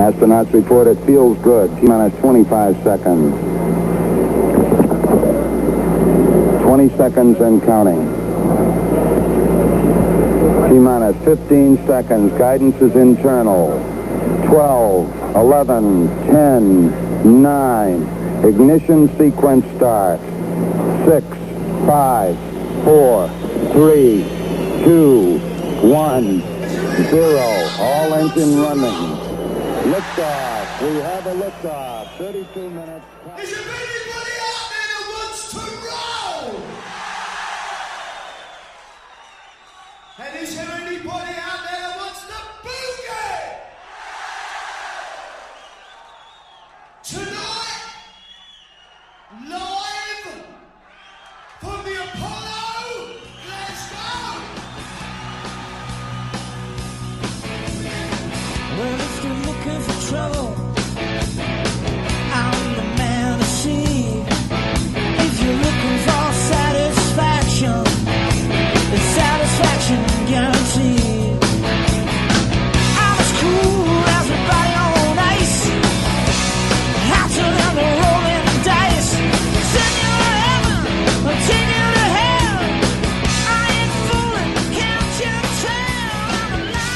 Astronauts report it feels good. T-minus 25 seconds. 20 seconds and counting. T-minus 15 seconds. Guidance is internal. 12, 11, 10, 9. Ignition sequence starts. 6, 5, 4, 3, 2, 1, 0. All engine running. Liftoff. We have a liftoff. 32 minutes. Is there anybody out there that wants to roll? And is there anybody out there that wants to boogie? Tonight, live from the Apollo, Glasgow. Well, if you're looking for trouble, I'm the man to see. If you're looking for satisfaction, it's satisfaction guaranteed. I'm as cool as a body on ice, hotter than the rolling dice. Send you to heaven, or take you to hell. I ain't fooling, can't you tell? I'm alive.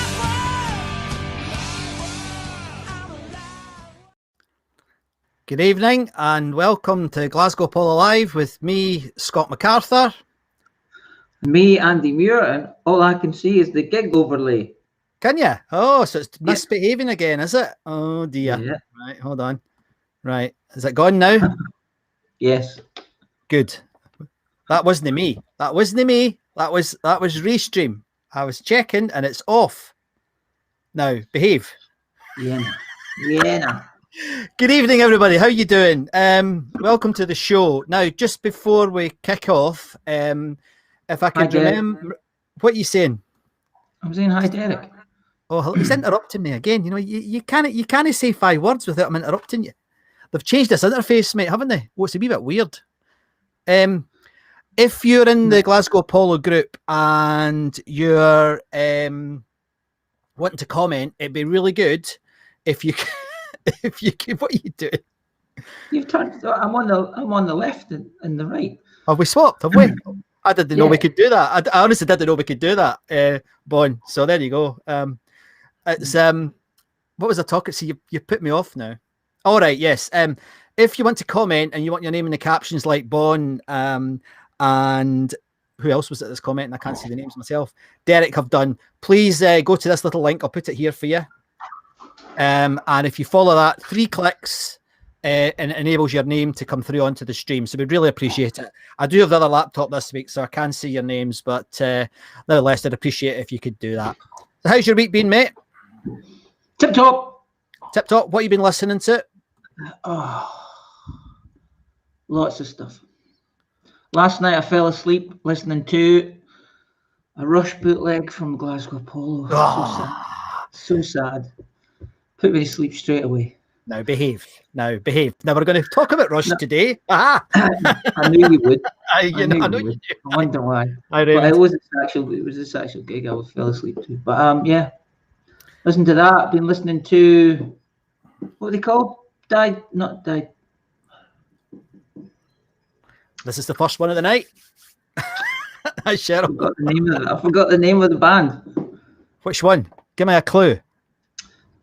Good evening and welcome to Glasgow Apollo Live with me, Scott MacArthur. Me, Andy Muir, and all I can see is the gig overlay. Can you? Oh, so it's misbehaving again, is it? Oh dear. Yeah. Right, hold on. Right, is it gone now? Yes. Good. That wasn't me. That wasn't me. That was Restream. I was checking and it's off. Now, behave. Yeah. Yeah. Good evening, everybody. How you doing? Welcome to the show. Now, just before we kick off, if I can remember, what are you saying? I'm saying hi, Derek. Oh, he's interrupting me again. You know, you can't say 5 words without him interrupting you. They've changed this interface, mate, haven't they? Oh, it's a wee bit weird. If you're in the Glasgow Apollo group and you're wanting to comment, it'd be really good if you if you could. What are you doing? You've turned. I'm on the left and the right. Have we swapped? Have we? I didn't know we Yeah. could do that. I honestly didn't know we could do that, Bon. So there you go. It's what was I talking? See, you put me off now. All right, yes. If you want to comment and you want your name in the captions like Bon, and who else was at this comment? I can't see the names myself. Derek have done. Please go to this little link. I'll put it here for you. And if you follow that, 3 clicks. And it enables your name to come through onto the stream. So we'd really appreciate it. I do have the other laptop this week, so I can see your names, but nevertheless, I'd appreciate it if you could do that. So how's your week been, mate? Tip top. Tip top. What have you been listening to? Oh, lots of stuff. Last night I fell asleep listening to a Rush bootleg from Glasgow Apollo. So sad. Put me to sleep straight away. Now behave. Now behave. Now we're going to talk about Rush today. Aha! I knew you would. I know you do. I wonder why. But it was this actual gig I fell asleep to. But yeah, listen to that. I've been listening to what are they called? Not died. This is the first one of the night. Hi, Cheryl. I forgot the name of the band. Which one? Give me a clue.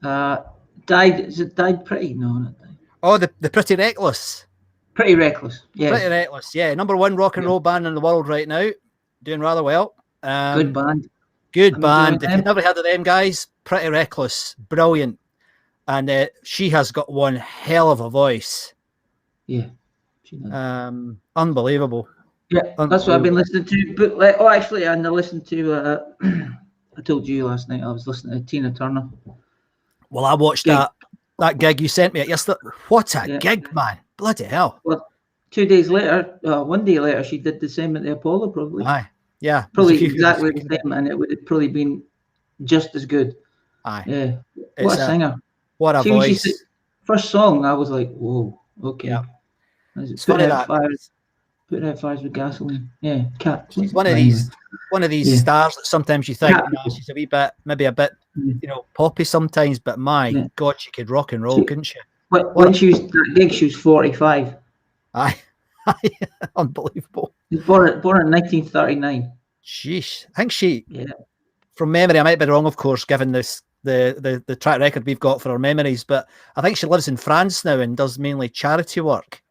Died. Is it Died Pretty? No, not Died. Oh, the Pretty Reckless. Pretty Reckless. Yeah. Pretty Reckless. Yeah, number 1 rock and roll band in the world right now. Doing rather well. Good band. Good band. If you've never heard of them guys, Pretty Reckless, brilliant. And she has got one hell of a voice. Yeah. She does. Unbelievable. Yeah, that's what I've been listening to. Bootleg. Oh, actually, and I listened to. I told you last night I was listening to Tina Turner. Well, I watched that gig you sent me yesterday. What a gig, man! Bloody hell! Well, 2 days later, 1 day later, she did the same at the Apollo, probably. Aye, yeah, probably exactly the same, and it would have probably been just as good. Aye, yeah. What a singer! What a voice! When she first song, I was like, "Whoa, okay." Yeah. It's funny that. Put out fires with gasoline. Yeah, Cat. She's one of these stars that sometimes you think she's maybe a bit poppy sometimes, but my Yeah. God, she could rock and roll, couldn't she? When she was that gig, she was 45. Aye, unbelievable. She was born in 1939. Sheesh. I think she, Yeah. from memory, I might be wrong, of course, given this the track record we've got for our memories, but I think she lives in France now and does mainly charity work.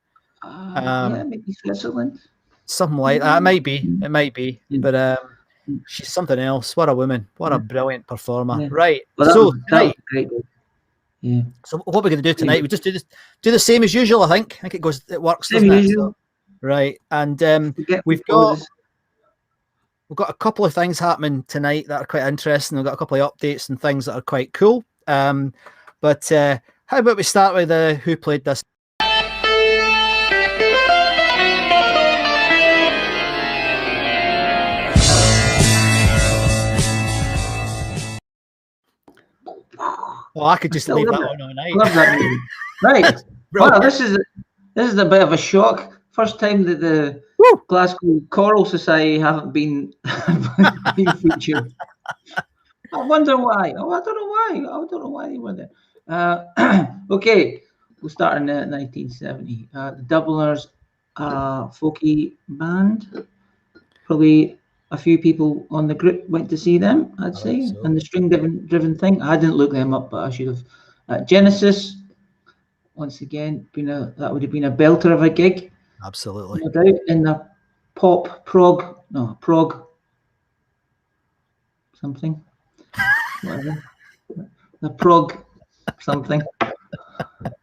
Yeah, maybe Switzerland. Something like that. It might be. Yeah. But she's something else. What a woman. What a brilliant performer. Yeah. Right. Well, So that was tonight, great. Yeah. so what we're going to do tonight, we just do the same as usual, I think. I think it works, Same doesn't it? usual. So, right. And Forget we've got a couple of things happening tonight that are quite interesting. We've got a couple of updates and things that are quite cool. But how about we start with who played this? Oh, I could just leave that on all night. Love that movie. Right. Well, this is a bit of a shock. First time that the Glasgow Choral Society haven't been featured. I wonder why. Oh, I don't know why. I don't know why they were there. Okay, we'll start in 1970. The Dubliners are a folky band. Probably a few people on the group went to see them, I'd say. So. And the string-driven thing, I didn't look them up, but I should have. Genesis, once again, that would have been a belter of a gig. Absolutely. No doubt. In the prog something. Whatever. The prog something.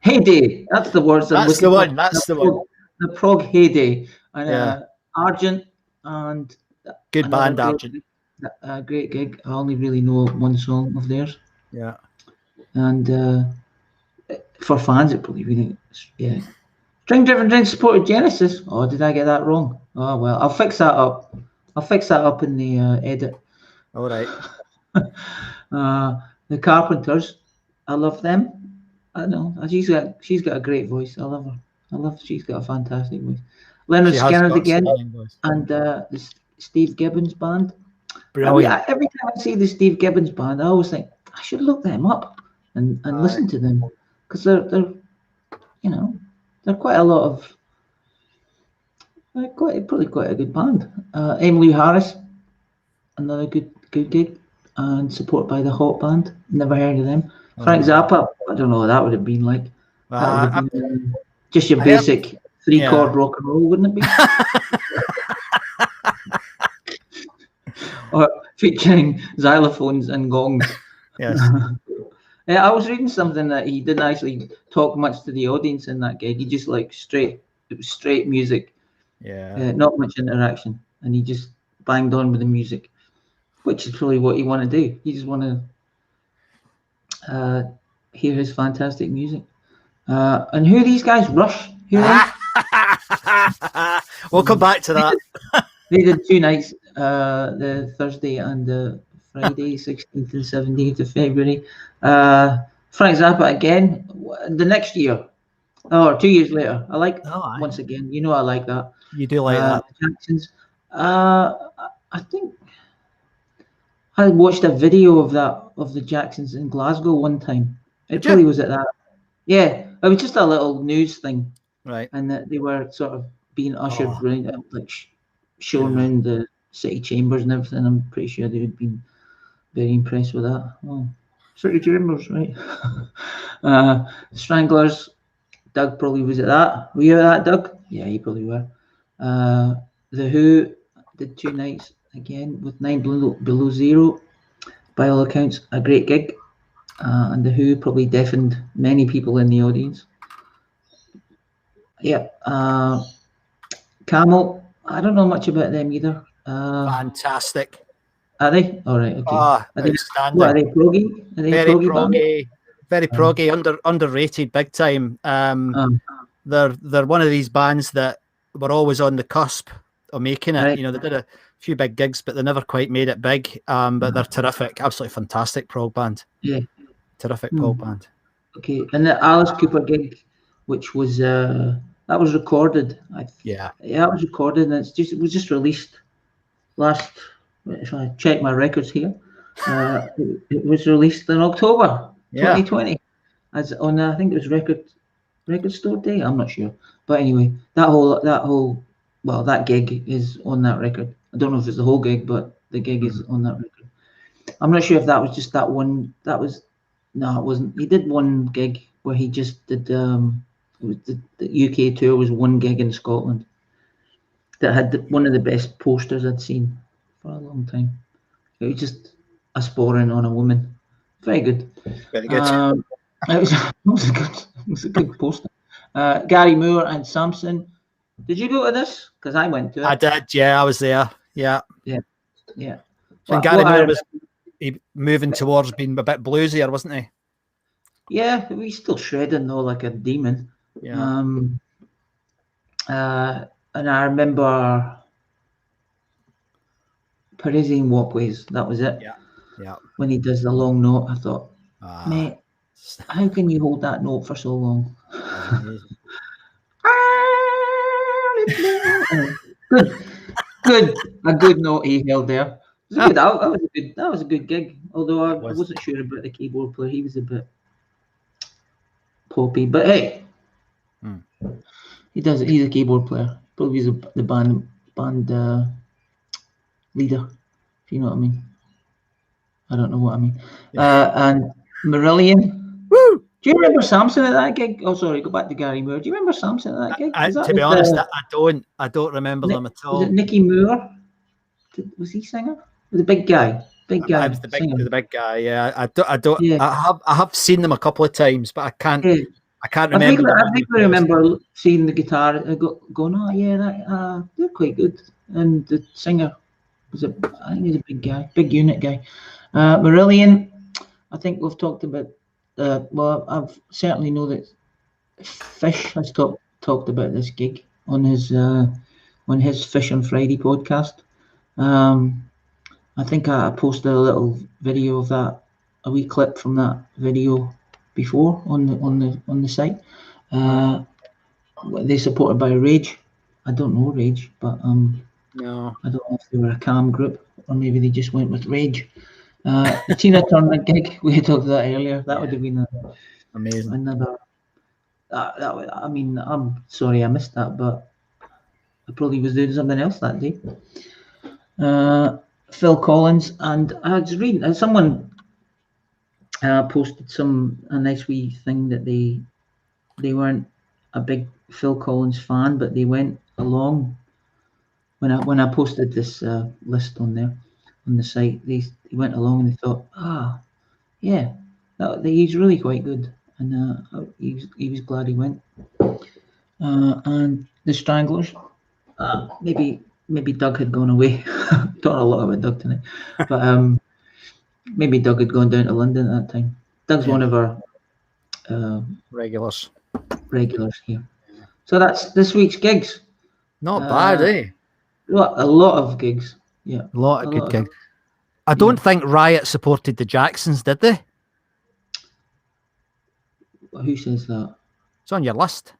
Heyday. That's the words. That's the one. That's the one. The prog heyday. And Argent and good band, Argent. Great gig. I only really know one song of theirs. Yeah. And for fans, it probably really, yeah. String-driven drink supported Genesis. Oh, did I get that wrong? Oh well, I'll fix that up. I'll fix that up in the edit. All right. The Carpenters, I love them. I know she's got a great voice. I love her. She's got a fantastic voice. Leonard Skinner again, and the Steve Gibbons band. Brilliant. Every time I see the Steve Gibbons band, I always think I should look them up and listen to them, because they're quite a lot of probably quite a good band. Emily Harris, another good gig, and supported by the Hot Band. Never heard of them. Frank Zappa, I don't know what that would have been like. That would have been just your basic 3-chord rock and roll, wouldn't it be? Or featuring xylophones and gongs. Yes. I was reading something that he didn't actually talk much to the audience in that gig. He just it was straight music. Yeah. Not much interaction, and he just banged on with the music, which is probably what you want to do. You just want to hear his fantastic music. And who are these guys? Rush? Who are they? We'll come back to that. They did 2 nights, the Thursday and the Friday, 16th and 17th of February. Frank Zappa again, the next year, or 2 years later. I like, once again, I like that. You do like that. Jacksons. I think I watched a video of the Jacksons in Glasgow one time. It probably was at that. Yeah, it was just a little news thing. Right. And that they were sort of being ushered around, like shown around the city chambers and everything. I'm pretty sure they would have been very impressed with that. Oh, city chambers, right? Stranglers. Doug probably was at that. Were you at that, Doug? Yeah, you probably were. The Who did 2 nights again with 9 Below Zero. By all accounts, a great gig. And The Who probably deafened many people in the audience. Yeah. Camel, I don't know much about them either. Fantastic. Are they? All right. Okay. Outstanding. What are they? Proggy? Are they very proggy? Very proggy, underrated big time. They're one of these bands that were always on the cusp of making it. Right. They did a few big gigs, but they never quite made it big. But they're terrific, absolutely fantastic prog band. Yeah. Terrific prog band. Okay, and the Alice Cooper gig, which was that was recorded. Yeah, it was recorded, and it was just released last. If I check my records here, It was released in October Yeah. 2020, as on I think it was Record Store Day. I'm not sure, but anyway, that gig is on that record. I don't know if it's the whole gig, but the gig is on that record. I'm not sure if that was just that one. No, it wasn't. He did one gig where he just did. It was the UK tour was one gig in Scotland that had one of the best posters I'd seen for a long time. It was just a sporran on a woman. Very good. Very good. It was a good poster. Gary Moore and Samson. Did you go to this? Because I went to it. I did. Yeah, I was there. Yeah. Yeah. So Gary Moore was moving towards being a bit bluesier, wasn't he? Yeah, he's still shredding though, like a demon. Yeah. And I remember Parisian Walkways. That was it. Yeah. When he does the long note, I thought, mate, how can you hold that note for so long? A good note he held there. It was good. That was a good gig. Although I wasn't sure about the keyboard player. He was a bit poppy, but hey, he's a keyboard player. Probably he's the band leader. If you know what I mean. I don't know what I mean. And Marillion. Woo! Do you remember Samson at that gig? Oh, sorry, go back to Gary Moore. Do you remember Samson at that gig? To be honest, I don't remember them at all. Was it Nicky Moore? Was he singer? The big guy. I was the big guy. Yeah, I don't. Yeah. I have seen them a couple of times, but I can't. Yeah. I can't remember. I think I remember seeing the guitar going, oh yeah, they're quite good. And the singer I think he's a big guy, big unit guy. Marillion, I think we've talked about. Well, I've certainly know that Fish has talked about this gig on his Fish on Friday podcast. I think I posted a little video of that, a wee clip from that video before on the site. They supported by Rage. I don't know Rage, but no, I don't know if they were a calm group or maybe they just went with Rage. The Tina Turner gig, we had talked about that earlier. That would have been amazing. Another. I mean, I'm sorry I missed that, but I probably was doing something else that day. Phil Collins, and I was reading. Someone posted a nice wee thing that they weren't a big Phil Collins fan, but they went along. When I posted this list on there on the site, they went along and they thought, yeah, he's really quite good, and he was glad he went. And the Stranglers, maybe Doug had gone away. Talking a lot about Doug tonight, but maybe Doug had gone down to London at that time. Doug's one of our regulars here. So that's this week's gigs. Not bad, eh? A lot of gigs. Yeah, a lot of good gigs. I don't think Riot supported the Jacksons, did they? Who says that? It's on your list.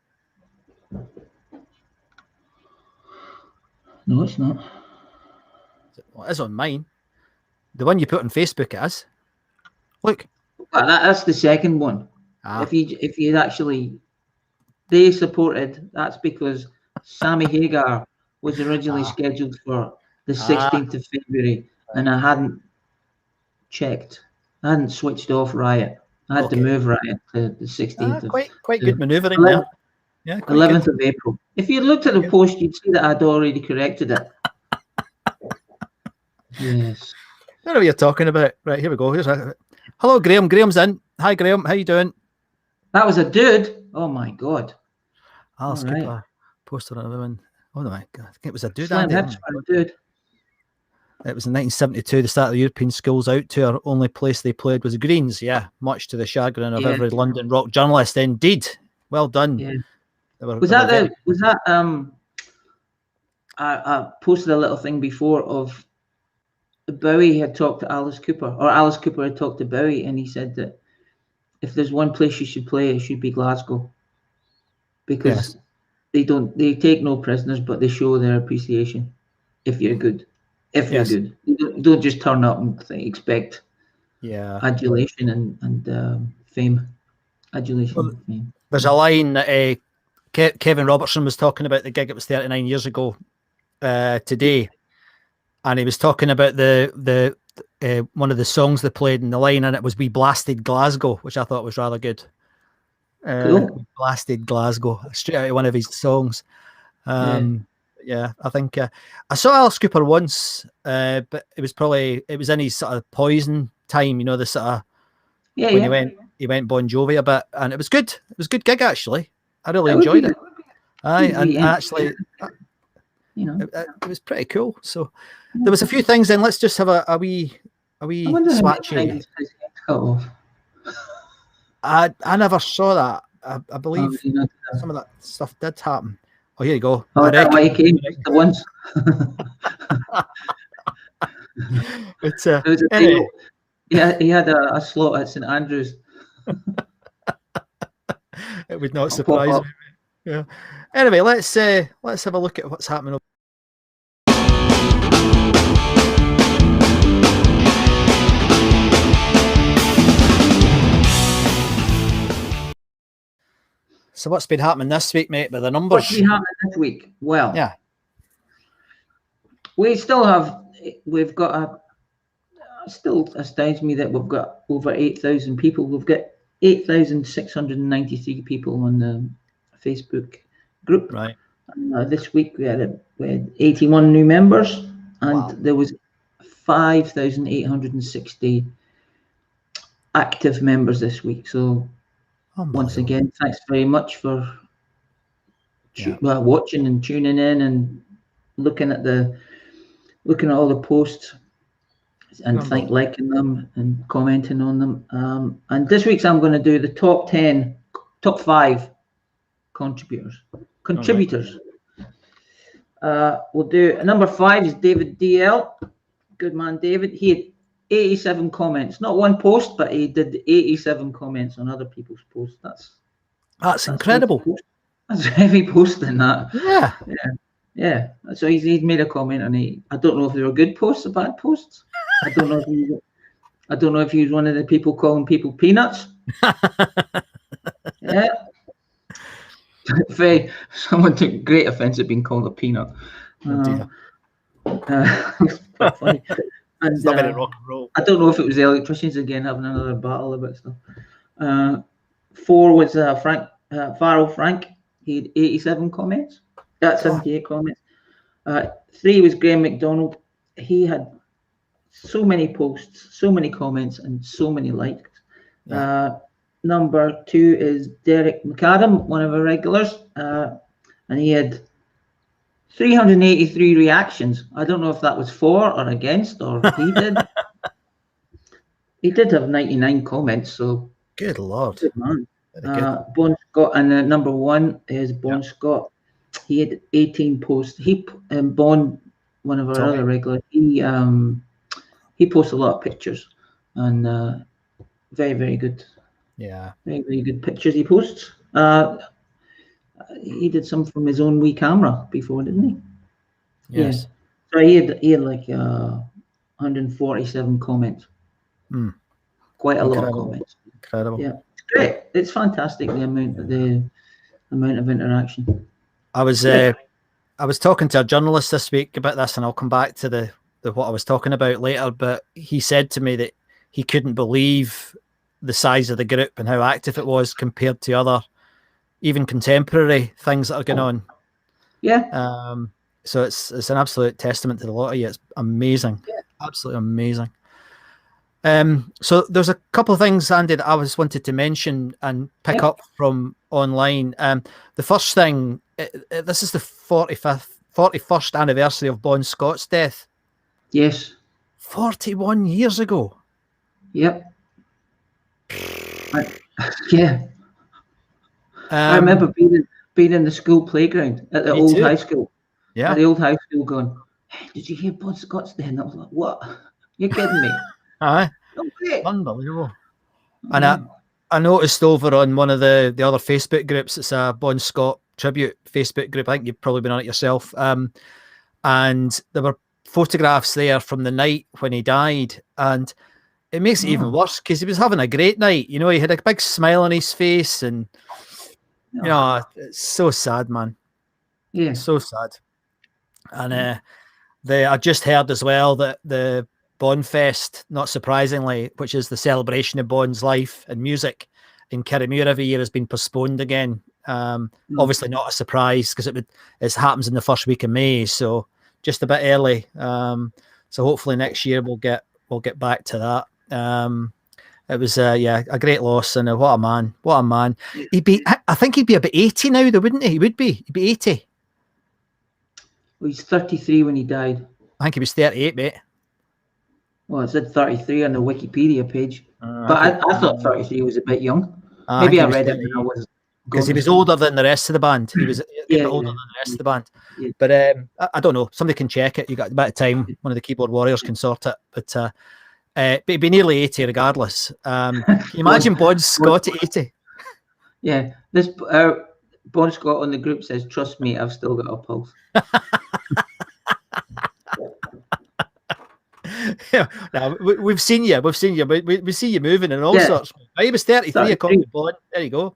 No, it's not. Well, it is on mine. The one you put on Facebook it is. Look. Well, that's the second one. If you actually, they supported. That's because Sammy Hagar was originally scheduled for the 16th of February, and I hadn't checked. I hadn't switched off Riot. I had to move Riot to the 16th. Quite good manoeuvring there. Yeah, 11th of April. If you looked at the post, you'd see that I'd already corrected it. Yes. I don't know what you're talking about. Right, here we go. Hello, Graham. Graham's in. Hi, Graham. How you doing? That was a dude. Oh, my God. Alice Cooper. Poster on a woman. Oh, my God. I think it was a dude. Dude. It was in 1972, the start of the European Schools Out Tour. Only place they played was the Greens. Yeah, much to the chagrin of every London rock journalist. Indeed. Well done. Yeah. I posted a little thing before of Bowie had talked to Alice Cooper, or Alice Cooper had talked to Bowie, and he said that if there's one place you should play, it should be Glasgow, because they take no prisoners, but they show their appreciation if you're good. If you're good, you don't just turn up and expect Yeah. adulation and fame. Adulation Well, and fame. there's a line that Kevin Robertson was talking about the gig. It was 39 years ago today, and he was talking about the one of the songs they played in the line, and it was "We Blasted Glasgow," which I thought was rather good. Cool. We Blasted Glasgow, straight out of one of his songs. Yeah, I think I saw Alice Cooper once, but it was in his sort of Poison time, the sort of when he went Bon Jovi a bit, and it was good. It was a good gig actually. I really enjoyed it. Aye, and actually, it was pretty cool. So there was a few things. Then let's just have a wee swatchy. I never saw that. I believe some of that stuff did happen. Oh, here you go. Oh, that why he came the once. But anyway. Yeah, he had a slot at St Andrews. It would not surprise me. Yeah. Anyway, let's have a look at what's happening. So what's been happening this week, mate, with the numbers? What's been happening this week? Well, yeah, we've got still astounds me that we've got over 8,000 people. We've got 8,693 people on the Facebook group. Right. And, this week we had 81 new members, and there was 5,860 active members this week. So once again, thanks very much for watching and tuning in and looking at all the posts and liking them and commenting on them. And this week's I'm going to do the top 5 contributors. We'll do number 5 is David DL. Good man, David. He had 87 comments, not one post, but he did 87 comments on other people's posts. That's incredible. That's heavy posting, that. Yeah. So he's made a comment, and I don't know if they were good posts or bad posts. I don't know if he was one of the people calling people peanuts. Yeah. Someone took great offence at being called a peanut. Funny. And, rock and roll. I don't know if it was the electricians again having another battle about stuff. 4 was Farrell Frank. He had 87 comments. 78 comments. 3 was Graham McDonald. He had so many posts, so many comments, and so many likes. Number 2 is Derek McAdam, one of our regulars, and he had 383 reactions. I don't know if that was for or against, or he did. He did have 99 comments, so good lord. Good man. Bon Scott, and number 1 is Bon Scott. He had 18 posts. Bon, one of our other regulars, he posts a lot of pictures, and very, very good. Yeah. Very, very good pictures he posts. He did some from his own wee camera before, didn't he? Yes. Yeah. So he had like 147 comments. Quite a lot of comments. Incredible. Yeah, it's great. It's fantastic, the amount of interaction. I was talking to a journalist this week about this, and I'll come back to the what I was talking about later. But he said to me that he couldn't believe the size of the group and how active it was compared to other, even contemporary things that are going on. Yeah. So it's an absolute testament to the lot of you. It's amazing. Yeah. Absolutely amazing. So there's a couple of things, Andy, that I was wanted to mention and pick up from online. The first thing, this is the 41st anniversary of Bon Scott's death. Yes. 41 years ago. Yep. I remember being in the school playground at the old high school. Yeah. At the old high school, going, "Hey, did you hear Bon Scott's death?" And I was like, "What? You're kidding me?" Aye. Unbelievable. And I noticed over on one of the other Facebook groups, it's a Bon Scott tribute Facebook group. I think you've probably been on it yourself. And there were photographs there from the night when he died, and it makes it even worse because he was having a great night. You know, he had a big smile on his face, and you know, it's so sad, man. Yeah. So sad. And I just heard as well that the Bonfest, not surprisingly, which is the celebration of Bond's life and music in Kirriemuir every year, has been postponed again. Obviously not a surprise because it happens in the first week of May, so just a bit early. So hopefully next year we'll get back to that. It was a great loss, and what a man. I think he'd be about 80 now though, wouldn't he? He'd be 80. Well, he's 33 when he died. I think he was 38, mate. Well, it said 33 on the Wikipedia page, but I thought 33 was a bit young. Maybe I read it when I was, because he was older than the rest of the band. He was older than the rest of the band. Yeah. But I don't know. Somebody can check it. You got a bit of time. One of the keyboard warriors can sort it. But he'd be nearly 80 regardless. Can you imagine Bon Scott at 80? Yeah. This Bon Scott on the group says, "Trust me, I've still got a pulse." Yeah, now we've seen you. We see you moving and all sorts. He was 33 according to Bond. There you go.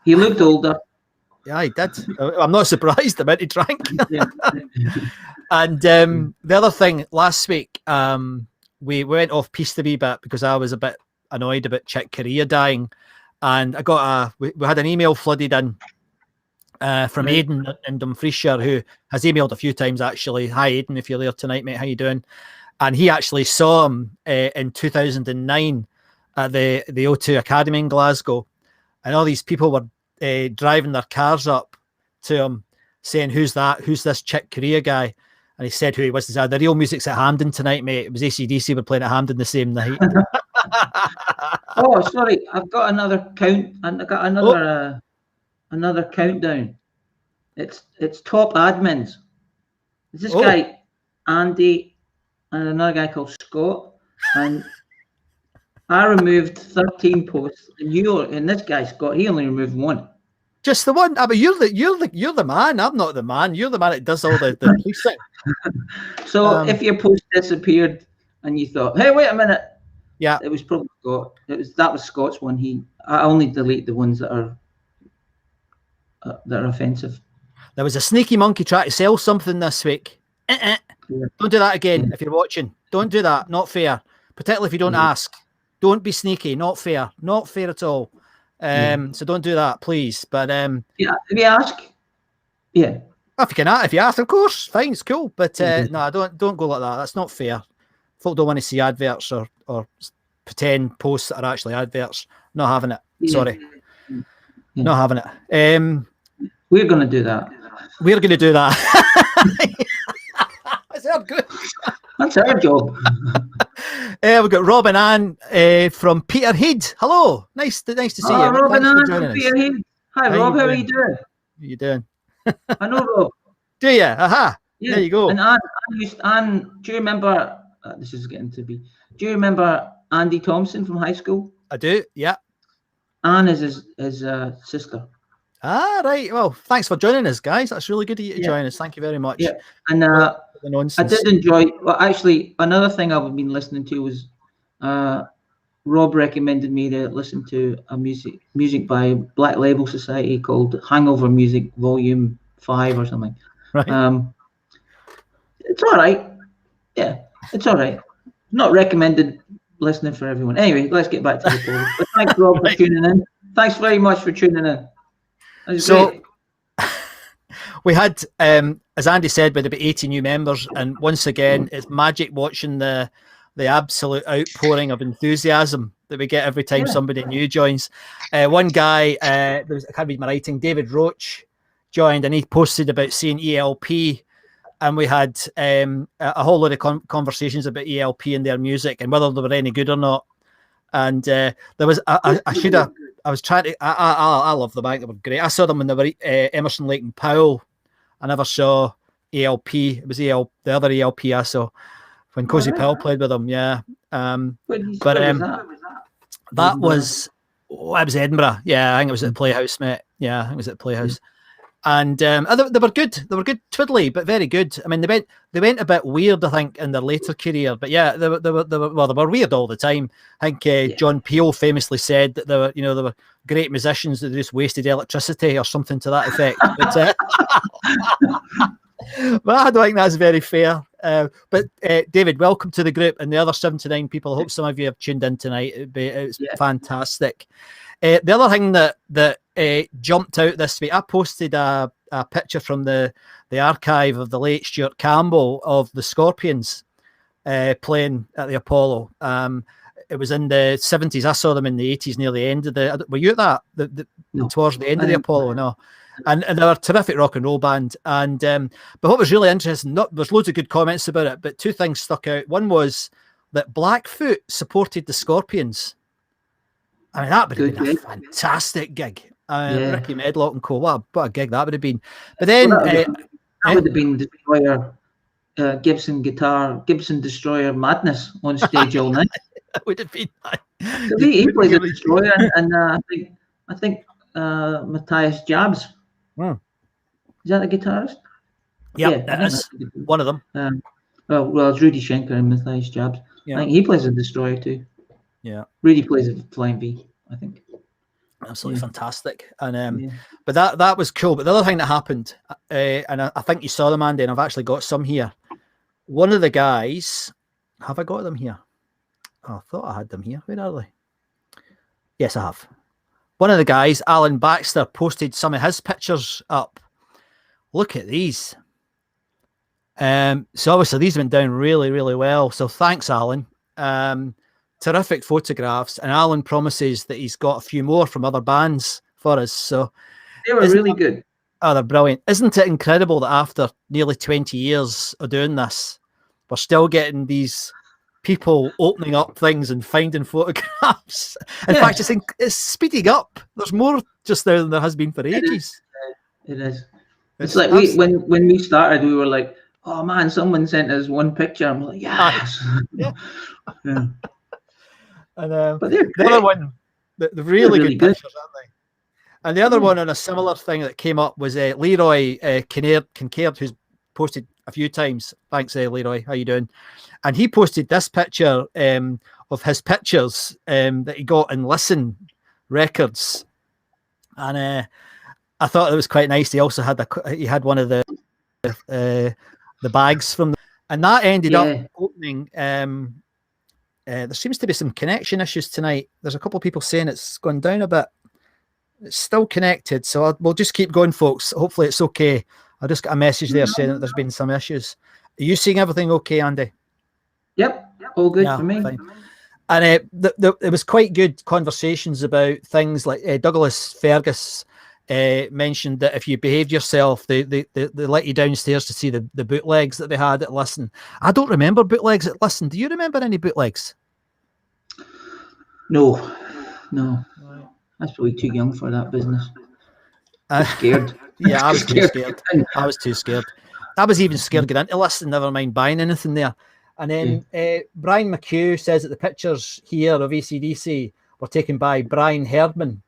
He looked older. Yeah, he did. I'm not surprised the amount he drank. And the other thing, last week, we went off piste a wee bit because I was a bit annoyed about Chick Corea dying, and I got we had an email flooded in from Aidan in Dumfriesshire, who has emailed a few times actually. Hi Aidan, if you're there tonight, mate, how you doing? And he actually saw him in 2009 at the O2 Academy in Glasgow, and all these people were driving their cars up to him saying, "Who's that? Who's this Chick Corea guy?" And he said who he was. He said, "The real music's at Hampden tonight, mate. It was AC/DC were playing at Hampden the same night." Oh, sorry, I've got another count, and I got another countdown. It's top admins. It's this guy Andy and another guy called Scott, and I removed 13 posts, and this guy Scott, he only removed one. Just the one. But you're the man. I'm not the man. You're the man that does all the policing. So if your post disappeared and you thought, "Hey, wait a minute," yeah, it was probably Scott. That was Scott's one. I only delete the ones that are offensive. There was a sneaky monkey trying to sell something this week. Yeah. Don't do that again. If you're watching, don't do that. Not fair. Particularly if you don't ask. Don't be sneaky. Not fair. Not fair at all. So don't do that, please. But if you ask, if you ask, of course, fine, it's cool. But no, don't go like that. That's not fair. Folk don't want to see adverts or pretend posts that are actually adverts. Not having it. Sorry, not having it. We're going to do that. We're going to do that. Is that good? That's our job. We've got Rob and Anne from Peterhead. Hello, nice to see you. Rob and Anne from Peterhead. Hi, Rob. How are you doing? How you doing? I know Rob. Do you? Aha. Yeah. There you go. And Anne, do you remember? This is getting to be. Do you remember Andy Thompson from high school? I do. Yeah. Anne is his sister. Ah, right. Well, thanks for joining us, guys. That's really good of you to join us. Thank you very much. Yeah. And I did enjoy. Well, actually, another thing I've been listening to was Rob recommended me to listen to a music by Black Label Society called Hangover Music Volume 5 or something. Right. It's all right. Yeah, it's all right. Not recommended listening for everyone. Anyway, let's get back to the poll. But thanks, Rob, for tuning in. Thanks very much for tuning in. So we had, as Andy said, we had about 80 new members, and once again, it's magic watching the absolute outpouring of enthusiasm that we get every time somebody new joins. One guy, I can't read my writing, David Roach, joined, and he posted about seeing ELP, and we had a whole lot of conversations about ELP and their music and whether they were any good or not. And there was, I was trying to, I love the band. They were great. I saw them when they were Emerson, Lake and Powell. I never saw ELP. It was the other ELP I saw when Cozy Powell played with them. Yeah. That was Edinburgh. Yeah, I think it was at the Playhouse, mate. Yeah, I think it was at the Playhouse. And they were good. They were good, twiddly, but very good. I mean, they went a bit weird, I think, in their later career. But yeah, they were weird all the time. I think John Peel famously said that they were great musicians that just wasted electricity or something to that effect. But, but I don't think that's very fair. But David, welcome to the group and the other 79 people. I hope some of you have tuned in tonight. It's fantastic. The other thing that jumped out this week, I posted a picture from the archive of the late Stuart Campbell of the Scorpions playing at the Apollo. It was in the 70s. I saw them in the 80s near the end of the... Were you at that? No, towards the end of the Apollo? No. And they were a terrific rock and roll band. And but what was really interesting, there's loads of good comments about it, but two things stuck out. One was that Blackfoot supported the Scorpions. I mean, that would have been a fantastic gig. Ricky Medlock and co. What a gig that would have been. But then that would have been Destroyer, Gibson Destroyer madness on stage all night. That would have been. He plays a Destroyer, and I think Matthias Jabs. Is that the guitarist? Yeah, that is one of them. Well, it's Rudy Schenker and Matthias Jabs. Yeah. I think he plays a Destroyer too. Yeah, Rudy plays a Flying V, I think. Absolutely fantastic. And but that was cool. But the other thing that happened, and I think you saw them, Andy, and I've actually got some here. One of the guys, have I got them here? Oh, I thought I had them here. Where are they? Yes, I have. One of the guys, Alan Baxter, posted some of his pictures up. Look at these. So obviously these went down really, really well. So thanks, Alan. Terrific photographs, and Alan promises that he's got a few more from other bands for us. So they were really good. Oh, they're brilliant. Isn't it incredible that after nearly 20 years of doing this, we're still getting these people opening up things and finding photographs? In fact, it's speeding up. There's more just now than there has been for ages. It is. It's like when we started, we were like, oh man, someone sent us one picture. I'm like, yes. Yeah. And but the other one, the really good pictures, aren't they? And the other one on a similar thing that came up was Leroy Kincaid, who's posted a few times. Thanks, Leroy. How you doing? And he posted this picture of his pictures that he got in Listen Records, and I thought it was quite nice. He also had one of the bags from, and that ended up opening. There seems to be some connection issues tonight. There's a couple of people saying it's gone down a bit. It's still connected, so we'll just keep going, folks. Hopefully it's okay. I just got a message there saying that there's been some issues. Are you seeing everything okay, Andy? Yep, all good for me. Fine. And it was quite good conversations about things like Douglas Fergus mentioned that if you behaved yourself, they let you downstairs to see the bootlegs that they had at Listen. I don't remember bootlegs at Listen. Do you remember any bootlegs? No. I was probably too young for that business. I was scared. Yeah, I was too scared. I was too scared. I was even scared to get into Listen, never mind buying anything there. And then Brian McHugh says that the pictures here of AC/DC were taken by Brian Herdman.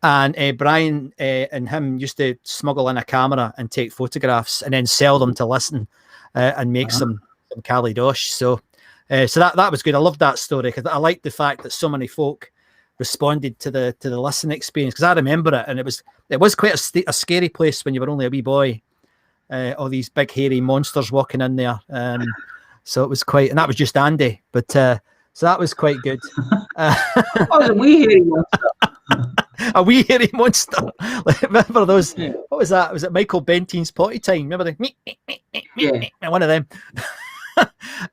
And Brian and him used to smuggle in a camera and take photographs and then sell them to Listen and make some calidosh. So that was good. I loved that story because I liked the fact that so many folk responded to the Listen experience, because I remember it, and it was quite a scary place when you were only a wee boy. All these big hairy monsters walking in there. So it was quite, and that was just Andy, but so that was quite good. A wee hairy monster. A wee hairy monster. Remember those? Yeah. What was that? Was it Michael Bentine's Potty Time? Remember the one of them?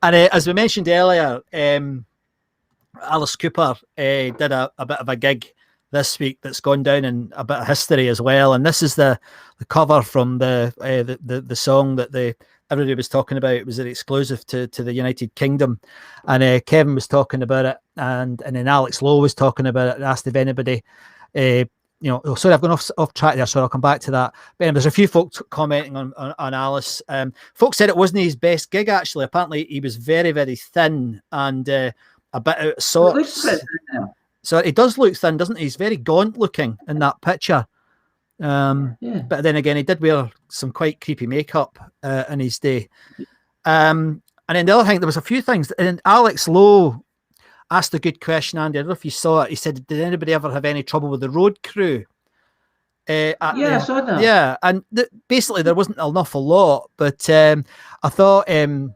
And as we mentioned earlier, Alice Cooper did a bit of a gig this week that's gone down in a bit of history as well. And this is the cover from the song that everybody was talking about. It was an exclusive to the United Kingdom, and Kevin was talking about it, and then Alex Lowe was talking about it and asked if anybody, sorry, I've gone off track there, so I'll come back to that. But there's a few folks commenting on Alice. Folks said it wasn't his best gig, actually. Apparently he was very, very thin and a bit out of sorts. So he does look thin, doesn't he? He's very gaunt looking in that picture. But then again, he did wear some quite creepy makeup in his day. And then the other thing, there was a few things. And Alex Lowe asked a good question, Andy. I don't know if you saw it. He said, "Did anybody ever have any trouble with the road crew?" I saw that. Yeah, and basically there wasn't an awful lot, but I thought Tony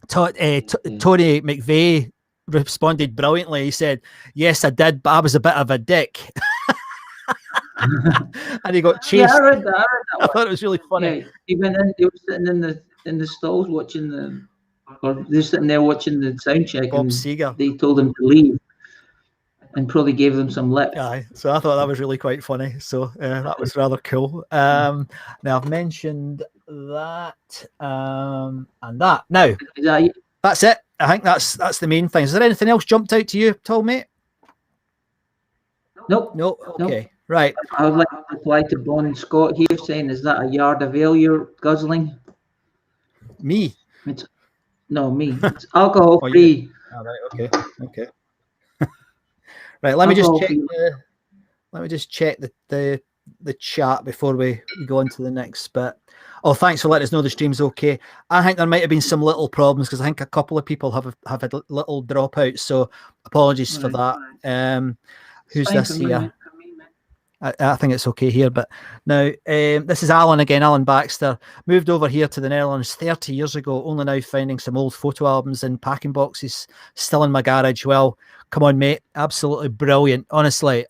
McVeigh responded brilliantly. He said, "Yes, I did, but I was a bit of a dick." And he got chased. Yeah, I read that. I thought it was really funny. Yeah, he went in. He was sitting in the stalls watching or they're sitting there watching the sound check. Bob and Seger. They told him to leave, and probably gave them some lip. Aye, so I thought that was really quite funny. So that was rather cool. Now I've mentioned that and that. Now that's it. I think that's the main thing. Is there anything else jumped out to you, Tom, mate? Nope. No. Okay. Right. I would like to reply to Bon Scott here saying, "Is that a yard of ale you're guzzling?" Me? No, me. It's alcohol free. All right. Okay. Right. Let me just check the chat before we go on to the next bit. Oh, thanks for letting us know the stream's okay. I think there might have been some little problems because I think a couple of people have had little dropouts. So apologies for that. Who's this here? I think it's okay here, but now this is Alan again. Alan Baxter moved over here to the Netherlands 30 years ago, only now finding some old photo albums in packing boxes still in my garage. Well, come on, mate. Absolutely brilliant. Honestly,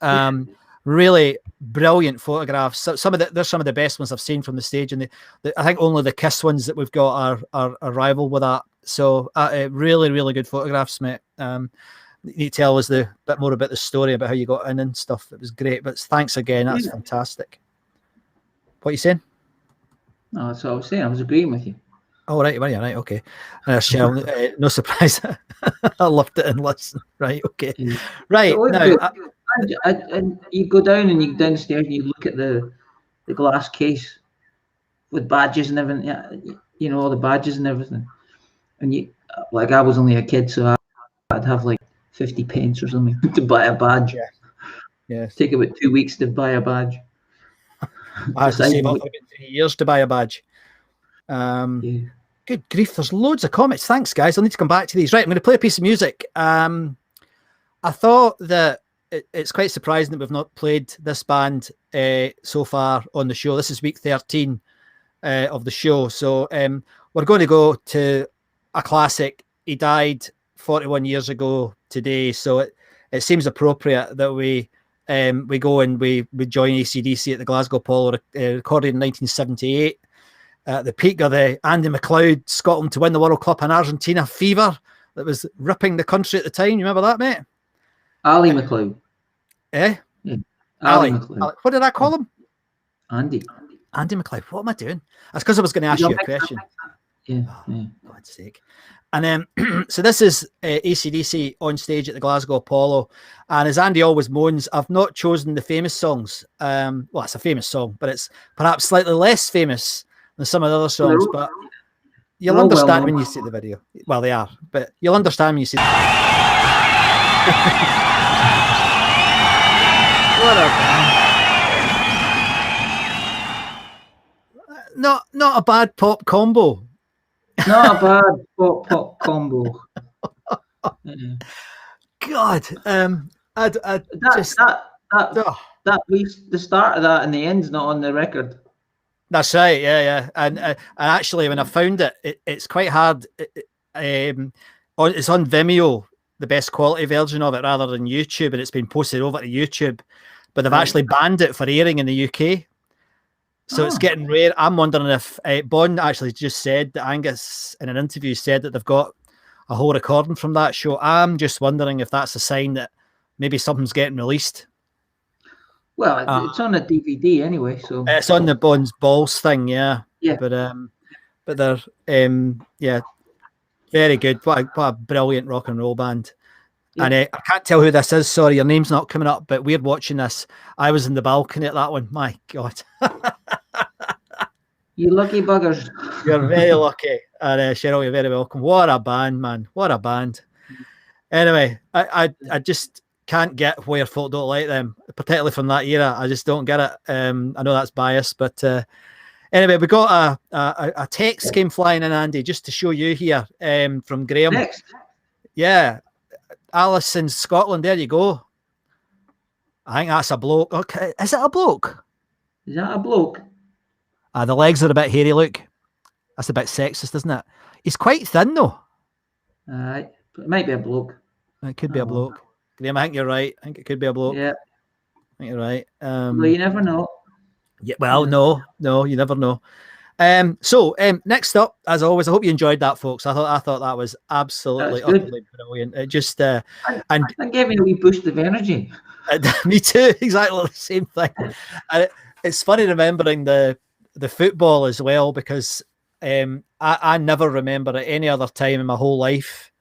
really brilliant photographs. There's some of the best ones I've seen from the stage, and I think only the Kiss ones that we've got are rival with that. So really, really good photographs, mate. You need to tell us a bit more about the story about how you got in and stuff. It was great, but thanks again. That's fantastic. What are you saying? No, that's what I was saying. I was agreeing with you. Oh, right. Well, yeah, right. Okay. Cheryl, no surprise. I loved it and listened. Right. Okay. Right. Now, and you go down and you go downstairs and you look at the glass case with badges and everything. You know, all the badges and everything. And I was only a kid, so I'd have like 50 pence or something to buy a badge. Yeah. Yes. Take about 2 weeks to buy a badge. I had to save up for about 3 years to buy a badge. Good grief, there's loads of comments. Thanks, guys. I'll need to come back to these. Right, I'm going to play a piece of music. I thought that it's quite surprising that we've not played this band so far on the show. This is week 13 of the show. So we're going to go to a classic. He died 41 years ago today, so it seems appropriate that we go and we join AC/DC at the Glasgow Apollo, recorded in 1978 at the peak of the Andy McLeod Scotland to win the World Cup in Argentina fever that was ripping the country at the time. You remember that, mate? Ali McLeod. Yeah, Ali McLeod. What did I call him? Andy McLeod. What am I doing? That's because I was going to ask you a question. Yeah. God's sake. And so this is AC/DC on stage at the Glasgow Apollo. And as Andy always moans, I've not chosen the famous songs. Well, it's a famous song, but it's perhaps slightly less famous than some of the other songs. But you'll understand when you see the video. Well, they are, but you'll understand when you see Not a bad pop combo. Not a bad pop combo. God, the start of that and the end's not on the record. That's right, yeah. And actually, when I found it's quite hard. It's on Vimeo, the best quality version of it, rather than YouTube, and it's been posted over to YouTube. But they've actually banned it for airing in the UK. So it's getting rare. I'm wondering if Bon actually just said that Angus in an interview said that they've got a whole recording from that show. I'm just wondering if that's a sign that maybe something's getting released. Well, it's on a DVD anyway, so it's on the Bon's Balls thing, yeah. But they're very good. What a brilliant rock and roll band. Yeah. And I can't tell who this is. Sorry, your name's not coming up, but we're watching this. I was in the balcony at that one. My God. You lucky buggers. You're very lucky. And Cheryl, you're very welcome. What a band, man. What a band. Anyway, I just can't get where folk don't like them, particularly from that era. I just don't get it. I know that's biased, but anyway, we got a text came flying in, Andy, just to show you here from Graham. Next. Yeah, Alice in Scotland. There you go. I think that's a bloke. Okay, is it a bloke? Is that a bloke? The legs are a bit hairy. Look, that's a bit sexist, isn't it? He's quite thin though. It might be a bloke. It could be a bloke. Graham, I think you're right. I think it could be a bloke. Yeah. I think you're right. Well, you never know. Yeah. Well, no, you never know. So next up, as always, I hope you enjoyed that, folks. I thought that was absolutely utterly brilliant. It just and that gave me a wee boost of energy. Me too, exactly the same thing. And it's funny remembering the football as well, because I never remember at any other time in my whole life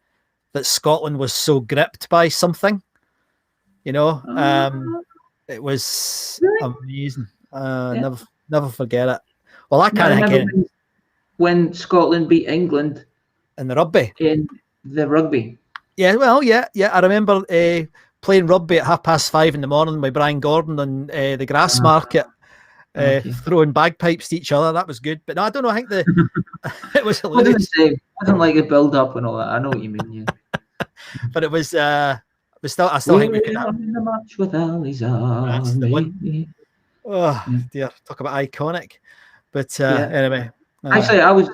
that Scotland was so gripped by something. You know, it was amazing. Never forget it. Well, I can't again. When Scotland beat England in the rugby. Yeah, well, yeah. I remember playing rugby at 5:30 in the morning with Brian Gordon on the grass market, throwing bagpipes to each other. That was good. But no, I don't know. I think it was hilarious. It wasn't like a build up and all that. I know what you mean. Yeah. But it was. I still think we could have the match with Ali's army. Oh dear, talk about iconic. But anyway, actually, I watched.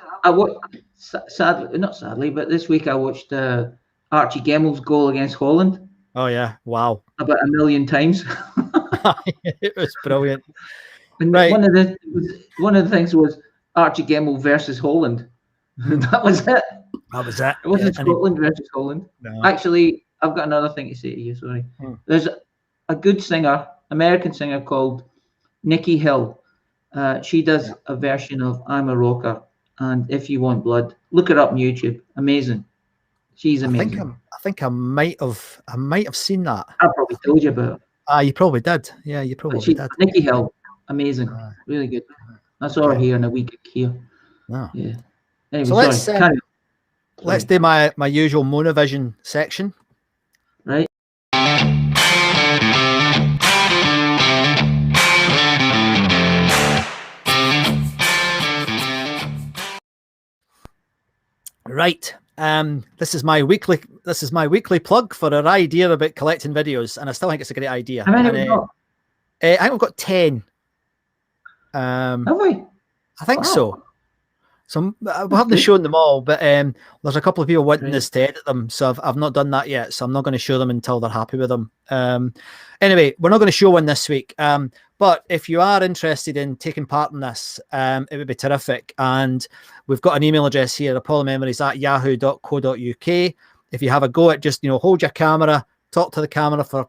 Not sadly, but this week I watched Archie Gemmel's goal against Holland. Oh yeah, wow! About 1 million times. It was brilliant. And right. One of the things was Archie Gemmel versus Holland. That was it. That was it. It wasn't Scotland versus Holland. No. Actually, I've got another thing to say to you. Sorry. There's a good singer, American singer called Nikki Hill. She does a version of "I'm a Rocker," and "If You Want Blood," look her up on YouTube. Amazing. She's amazing. I think I might have seen that. I probably told you about it. You probably did. Yeah, you probably did. Nikki Hill, amazing, really good. I saw her here in a week here. Wow. Yeah. Anyway, so let's do my usual Monovision section. Right. Right. This is my weekly plug for an idea about collecting videos, and I still think it's a great idea. How many have we got? I think we've got 10. Have we? I think so. So we haven't shown them all, but there's a couple of people wanting us to edit them, so I've not done that yet. So I'm not going to show them until they're happy with them. Anyway, we're not going to show one this week. But if you are interested in taking part in this, it would be terrific. And we've got an email address here, apollomemories@yahoo.co.uk. If you have a go at just, hold your camera, talk to the camera for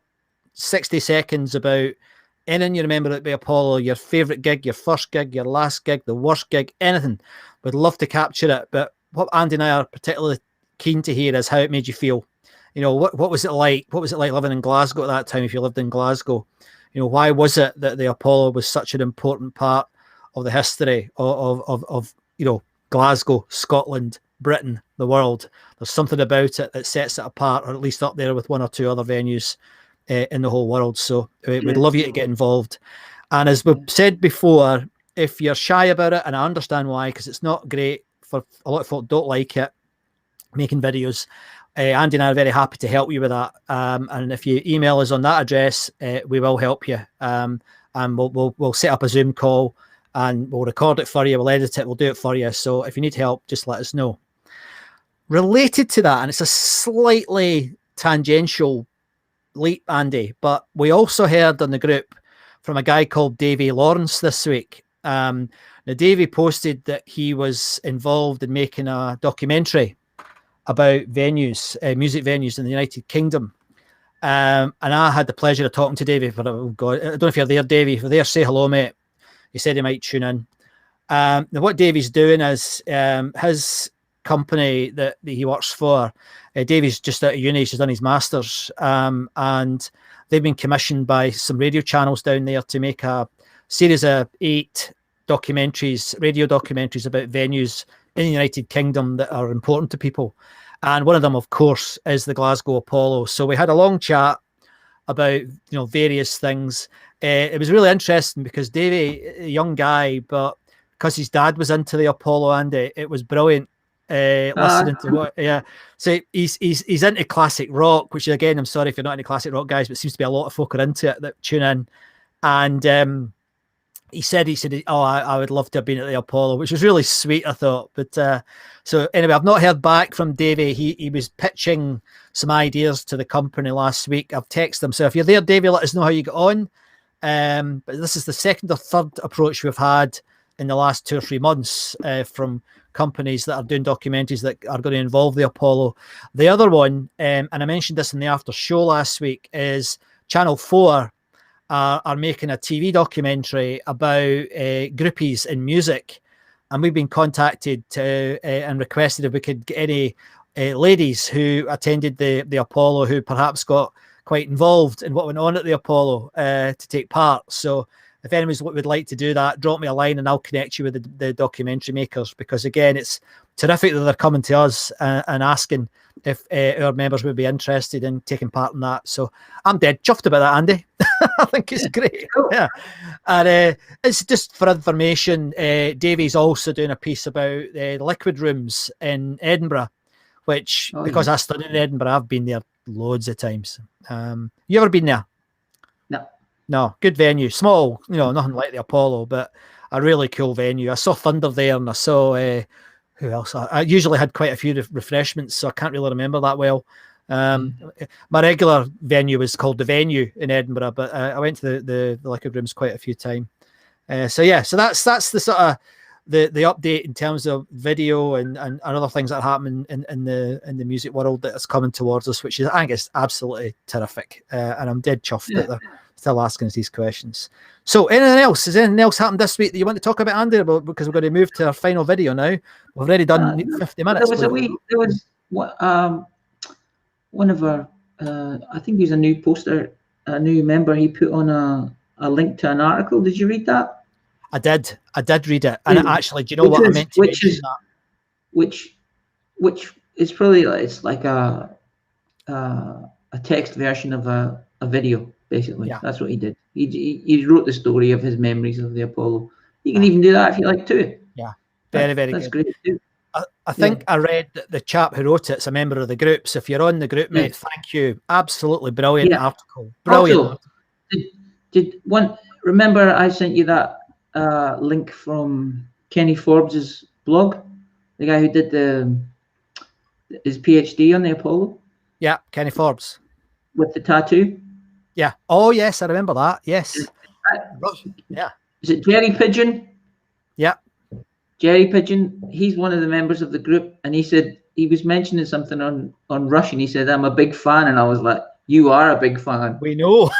60 seconds about anything you remember about Apollo, your favourite gig, your first gig, your last gig, the worst gig, anything. We'd love to capture it. But what Andy and I are particularly keen to hear is how it made you feel. What was it like? What was it like living in Glasgow at that time if you lived in Glasgow? Why was it that the Apollo was such an important part of the history of Glasgow, Scotland, Britain, the world? There's something about it that sets it apart, or at least up there with one or two other venues in the whole world. So we'd love you to get involved. And as we've said before, if you're shy about it, and I understand why, because it's not great for a lot of folk don't like it, making videos, Andy and I are very happy to help you with that. And if you email us on that address, we will help you. And we'll set up a Zoom call and we'll record it for you. We'll edit it. We'll do it for you. So if you need help, just let us know. Related to that, and it's a slightly tangential leap, Andy, but we also heard on the group from a guy called Davy Lawrence this week. Now, Davy posted that he was involved in making a documentary about venues, music venues in the United Kingdom. And I had the pleasure of talking to Davy. But oh God, I don't know if you're there, Davy. If you're there, say hello, mate. He said he might tune in. Now what Davy's doing is his company that he works for, Davy's just out of uni, he's done his master's, and they've been commissioned by some radio channels down there to make a series of 8 documentaries, radio documentaries about venues in the United Kingdom that are important to people. And one of them, of course, is the Glasgow Apollo. So we had a long chat about various things. It was really interesting because Davey, a young guy, but because his dad was into the Apollo, and it was brilliant listening to what. Yeah, so he's into classic rock, which again, I'm sorry if you're not into classic rock, guys, but it seems to be a lot of folk are into it that tune in. And he said, oh, I would love to have been at the Apollo, which was really sweet, I thought. But so anyway, I've not heard back from Davey. He was pitching some ideas to the company last week. I've texted him. So if you're there, Davey, let us know how you got on. But this is the second or third approach we've had in the last 2 or 3 months from companies that are doing documentaries that are going to involve the Apollo. The other one, and I mentioned this in the after show last week, is Channel 4 are making a TV documentary about groupies in music. And we've been contacted and requested if we could get any ladies who attended the Apollo who perhaps got quite involved in what went on at the Apollo to take part. So if anyone would like to do that, drop me a line and I'll connect you with the documentary makers, because again, it's terrific that they're coming to us and asking if our members would be interested in taking part in that. So I'm dead chuffed about that, Andy. I think it's great. Cool. Yeah. And it's just for information, Davey's also doing a piece about the liquid rooms in Edinburgh, which, because I studied in Edinburgh, I've been there loads of times. You ever been there? No, good venue. Small, nothing like the Apollo, but a really cool venue. I saw Thunder there, and I saw who else? I usually had quite a few refreshments, so I can't really remember that well. My regular venue was called The Venue in Edinburgh, but I went to the liquid rooms quite a few times. So that's the sort of the update in terms of video and other things that are happening in the music world that is coming towards us, which is, I think, is absolutely terrific. And I'm dead chuffed that they're still asking us these questions. So anything else? Has anything else happened this week that you want to talk about, Andy? Because we're going to move to our final video now. We've already done 50 minutes. There was one of our, I think he's a new poster, a new member. He put on a link to an article. Did you read that? I did read it. And actually, do you know what I meant to mention that? Which is probably, it's like a text version of a video. Basically, that's what he did. He wrote the story of his memories of the Apollo. You can even do that if you like too. Yeah, very good. That's great too. I think I read that the chap who wrote it's a member of the group. So if you're on the group, mate, thank you. Absolutely brilliant article. Brilliant. Also, did one remember I sent you that link from Kenny Forbes's blog, the guy who did his PhD on the Apollo? Yeah, Kenny Forbes with the tattoo. Yeah. Oh, yes, I remember that. Yes. Yeah. Is it Jerry Pigeon? Yeah. Jerry Pigeon. He's one of the members of the group, and he said he was mentioning something on Rush, and he said, "I'm a big fan," and I was like, "You are a big fan. We know.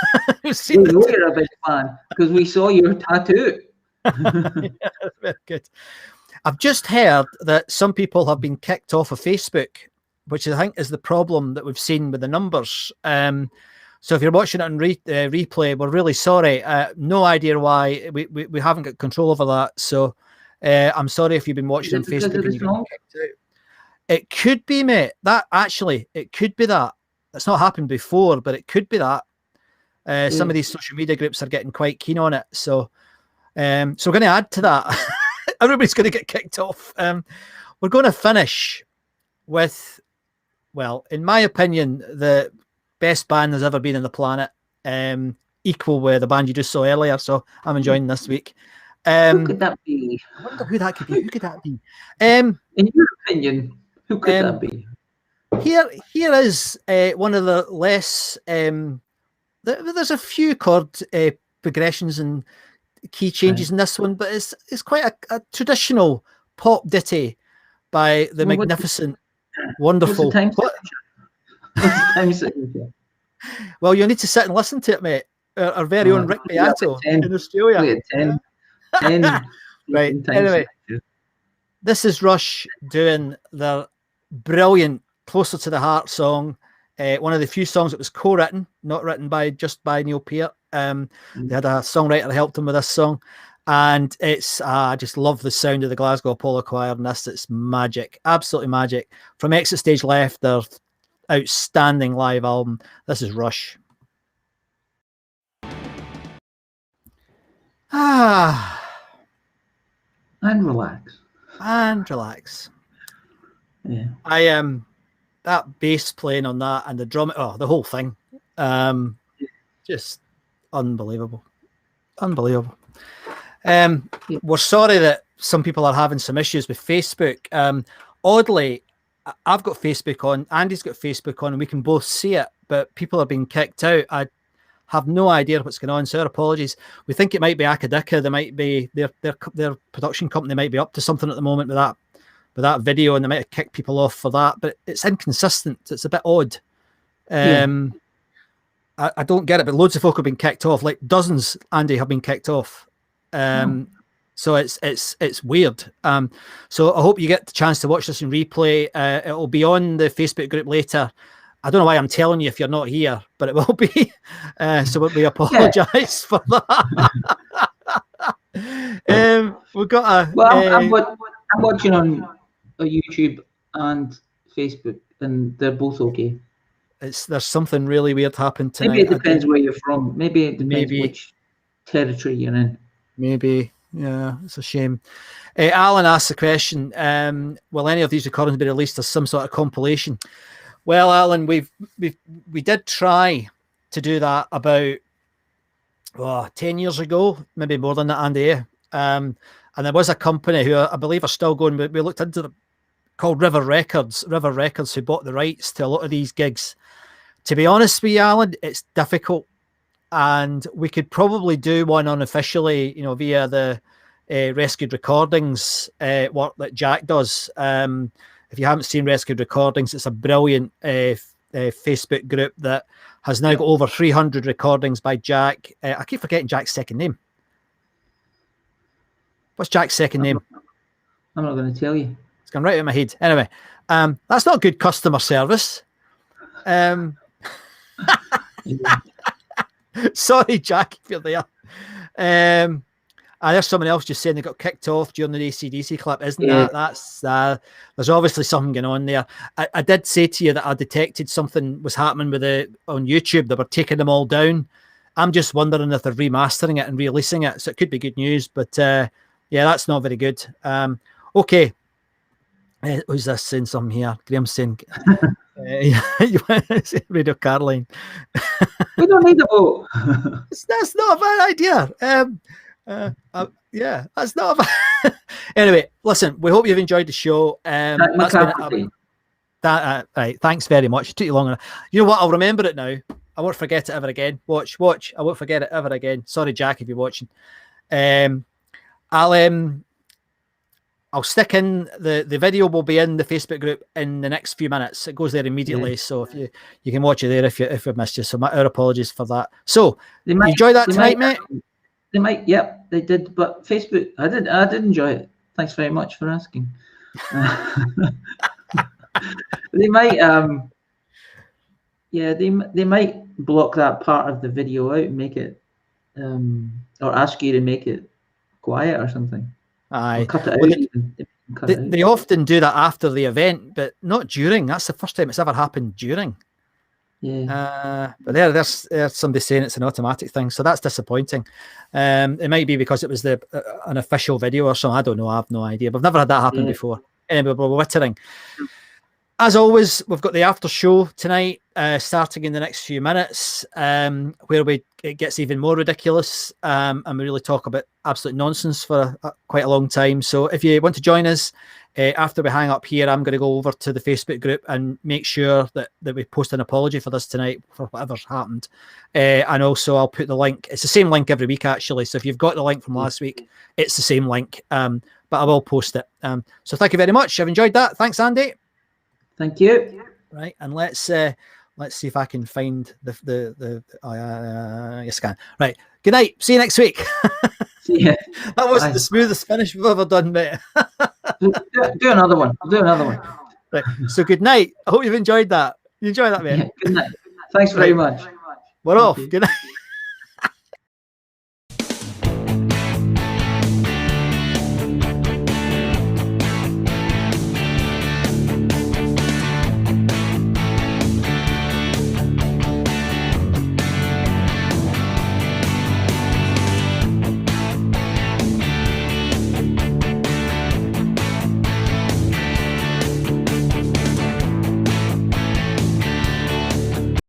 we know you're a big fan because we saw your tattoo." Yeah, very good. I've just heard that some people have been kicked off of Facebook, which I think is the problem that we've seen with the numbers. So if you're watching it on replay, we're really sorry. No idea why. We haven't got control over that. So I'm sorry if you've been watching on Facebook and you got kicked out. It could be, mate. It could be that. It's not happened before, but it could be that. Some of these social media groups are getting quite keen on it. So we're going to add to that. Everybody's going to get kicked off. We're going to finish with, well, in my opinion, the best band there's ever been on the planet, equal with the band you just saw earlier. So I'm enjoying this week. Who could that be? I wonder who that could be. Who could that be? In your opinion, who could that be? Here is one of the less. There's a few chord progressions and key changes in this one, but it's quite a traditional pop ditty by the magnificent, wonderful. Well, you need to sit and listen to it, mate. Our very own Rick Beato in Australia. 10. Right. Anyway, this is Rush doing their brilliant "Closer to the Heart" song. One of the few songs that was co-written, not written just by Neil Peart. They had a songwriter that helped them with this song, and it's I just love the sound of the Glasgow Apollo Choir in this. It's magic, absolutely magic. From Exit Stage Left, their outstanding live album. This is Rush. And relax. And relax. Yeah. That bass playing on that and the drum, the whole thing, just unbelievable. We're sorry that some people are having some issues with Facebook. Oddly, I've got Facebook on, Andy's got Facebook on, and we can both see it, but people are being kicked out. I have no idea what's going on, so our apologies. We think it might be Akadika. They might be their production company might be up to something at the moment with that video, and they might have kicked people off for that, but it's inconsistent. It's a bit odd. I don't get it, but loads of folk have been kicked off, like dozens, Andy, have been kicked off. So it's weird. So I hope you get the chance to watch this in replay. It'll be on the Facebook group later. I don't know why I'm telling you if you're not here, but it will be. So we apologise for that. We've got a. Well, I'm watching on YouTube and Facebook, and they're both okay. There's something really weird happened tonight. Maybe it depends where you're from. Maybe it depends which territory you're in. Maybe. Yeah, it's a shame. Alan asked the question, will any of these recordings be released as some sort of compilation? Well, Alan, we did try to do that about 10 years ago, maybe more than that, Andy. And there was a company who I believe are still going, we looked into them, called River Records, who bought the rights to a lot of these gigs. To be honest with you, Alan, it's difficult. And we could probably do one unofficially, via the Rescued Recordings work that Jack does. If you haven't seen Rescued Recordings, it's a brilliant Facebook group that has now got over 300 recordings by Jack. I keep forgetting Jack's second name. What's Jack's second name? I'm not going to tell you. It's gone right out of my head. Anyway, that's not good customer service. Sorry, Jack, if you're there. There's someone else just saying they got kicked off during the AC/DC clip, isn't that? That's there's obviously something going on there. I did say to you that I detected something was happening with on YouTube. They were taking them all down. I'm just wondering if they're remastering it and releasing it, so it could be good news. But that's not very good. Okay, who's this saying something here? Graham's saying. Radio Caroline. We don't need a vote. That's not a bad idea. That's not a bad. Anyway, listen, we hope you've enjoyed the show. Right, thanks very much. It took you long enough. You know what? I'll remember it now. I won't forget it ever again. Watch. I won't forget it ever again. Sorry, Jack, if you're watching. I'll stick in the video will be in the Facebook group in the next few minutes. It goes there immediately. Yeah. So if you can watch it there if you've missed you. So our apologies for that. So you enjoy that tonight, mate? They might, yep, they did. But Facebook, I did enjoy it. Thanks very much for asking. They might they might block that part of the video out and make it or ask you to make it quiet or something. Aye. Cut it out. They often do that after the event, but not during. That's the first time it's ever happened during. Yeah. But there's somebody saying it's an automatic thing, so that's disappointing. It might be because it was an official video or something. I don't know. I have no idea. But I've never had that happen before. Anyway, we're wittering. As always, we've got the after show tonight, starting in the next few minutes, where it gets even more ridiculous, and we really talk about absolute nonsense for quite a long time. So if you want to join us, after we hang up here, I'm going to go over to the Facebook group and make sure that we post an apology for this tonight, for whatever's happened. And also I'll put the link. It's the same link every week, actually. So if you've got the link from last week, it's the same link. But I will post it. So thank you very much. I've enjoyed that. Thanks, Andy. Thank you. Right, and let's see if I can find the your scan. Right, good night. See you next week. Yeah, that wasn't the smoothest finish we've ever done, mate. do another one. I'll do another one. Right, so good night. I hope you've enjoyed that. You enjoyed that, mate. Yeah, good night. Thanks very much. We're off. Good night.